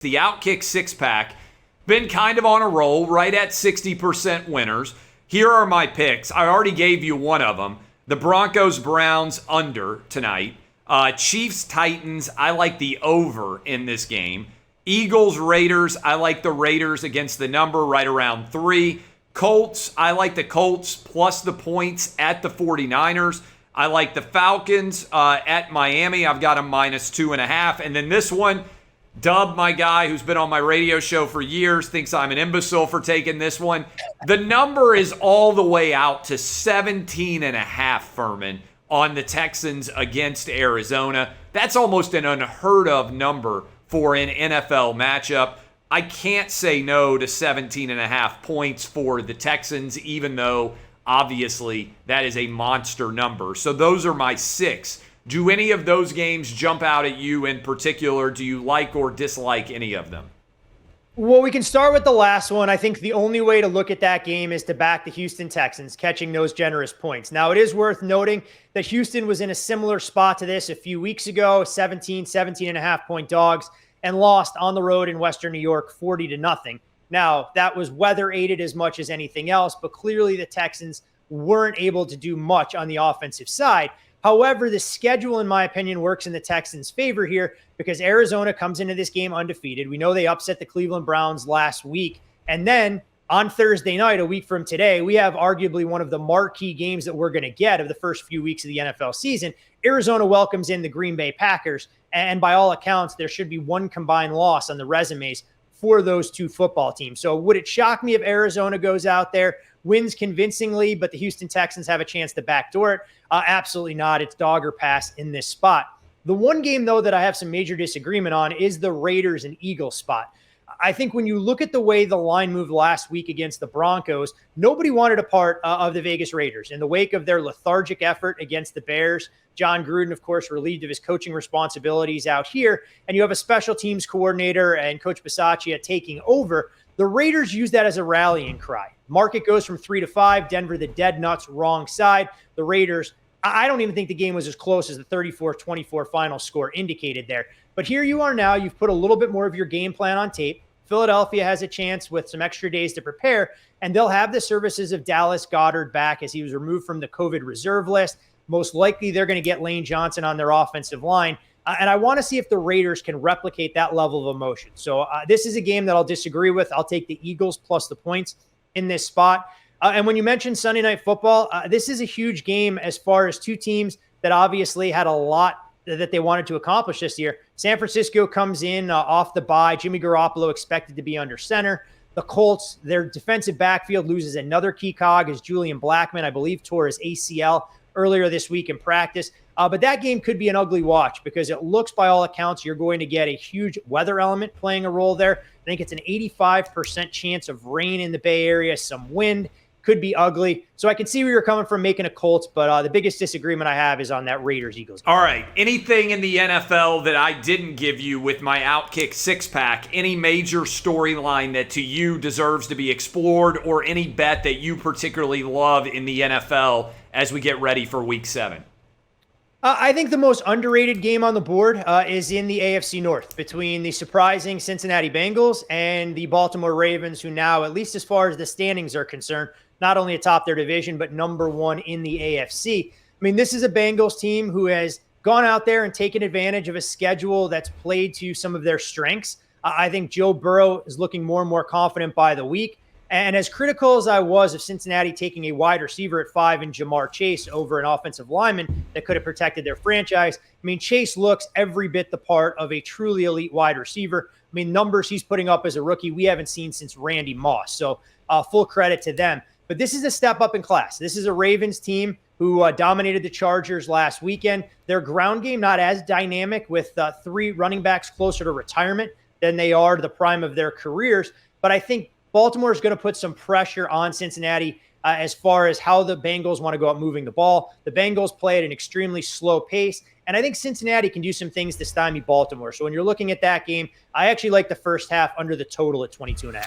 The Outkick Six Pack, been kind of on a roll, right at 60% winners. Here are my picks. I already gave you one of them. The Broncos-Browns under tonight. Chiefs-Titans, I like the over in this game. Eagles-Raiders, I like the Raiders against the number right around 3. Colts, I like the Colts plus the points at the 49ers. I like the Falcons at Miami. I've got them -2.5. And then this one, Dub, my guy who's been on my radio show for years, thinks I'm an imbecile for taking this one. The number is all the way out to 17.5, Furman, on the Texans against Arizona. That's almost an unheard of number for an NFL matchup. I can't say no to 17.5 points for the Texans, even though obviously that is a monster number. So those are my 6. Do any of those games jump out at you in particular? Do you like or dislike any of them? Well, we can start with the last one. I think the only way to look at that game is to back the Houston Texans, catching those generous points. Now, it is worth noting that Houston was in a similar spot to this a few weeks ago, 17.5 point dogs, and lost on the road in Western New York 40-0. Now, that was weather aided as much as anything else, but clearly the Texans weren't able to do much on the offensive side. However, the schedule, in my opinion, works in the Texans' favor here because Arizona comes into this game undefeated. We know they upset the Cleveland Browns last week. And then on Thursday night, a week from today, we have arguably one of the marquee games that we're going to get of the first few weeks of the NFL season. Arizona welcomes in the Green Bay Packers. And by all accounts, there should be one combined loss on the resumes for those two football teams. So would it shock me if Arizona goes out there, wins convincingly, but the Houston Texans have a chance to backdoor it? Absolutely not. It's dog or pass in this spot. The one game, though, that I have some major disagreement on is the Raiders and Eagles spot. I think when you look at the way the line moved last week against the Broncos, nobody wanted a part of the Vegas Raiders. In the wake of their lethargic effort against the Bears, John Gruden, of course, relieved of his coaching responsibilities out here, and you have a special teams coordinator and Coach Bisaccia taking over. The Raiders use that as a rallying cry. Market goes from 3-5. Denver, the dead nuts, wrong side. The Raiders, I don't even think the game was as close as the 34-24 final score indicated there. But here you are now. You've put a little bit more of your game plan on tape. Philadelphia has a chance with some extra days to prepare, and they'll have the services of Dallas Goedert back as he was removed from the COVID reserve list. Most likely they're going to get Lane Johnson on their offensive line. And I want to see if the Raiders can replicate that level of emotion. So this is a game that I'll disagree with. I'll take the Eagles plus the points in this spot. And when you mentioned Sunday Night Football, this is a huge game as far as two teams that obviously had a lot that they wanted to accomplish this year. San Francisco comes in off the bye. Jimmy Garoppolo expected to be under center. The Colts, their defensive backfield loses another key cog as Julian Blackmon, I believe, tore his ACL earlier this week in practice. But that game could be an ugly watch because it looks, by all accounts, you're going to get a huge weather element playing a role there. I think it's an 85% chance of rain in the Bay Area, some wind. Could be ugly. So I can see where you're coming from making a Colts, but the biggest disagreement I have is on that Raiders-Eagles game. All right. Anything in the NFL that I didn't give you with my Outkick Six-Pack? Any major storyline that to you deserves to be explored, or any bet that you particularly love in the NFL as we get ready for Week 7? I think the most underrated game on the board is in the AFC North between the surprising Cincinnati Bengals and the Baltimore Ravens, who now, at least as far as the standings are concerned, not only atop their division, but number one in the AFC. I mean, this is a Bengals team who has gone out there and taken advantage of a schedule that's played to some of their strengths. I think Joe Burrow is looking more and more confident by the week. And as critical as I was of Cincinnati taking a wide receiver at 5 in Jamar Chase over an offensive lineman that could have protected their franchise, I mean, Chase looks every bit the part of a truly elite wide receiver. I mean, numbers he's putting up as a rookie we haven't seen since Randy Moss. So full credit to them. But this is a step up in class. This is a Ravens team who dominated the Chargers last weekend. Their ground game not as dynamic with 3 running backs closer to retirement than they are to the prime of their careers. But I think Baltimore is going to put some pressure on Cincinnati as far as how the Bengals want to go out moving the ball. The Bengals play at an extremely slow pace, and I think Cincinnati can do some things to stymie Baltimore. So when you're looking at that game, I actually like the first half under the total at 22.5.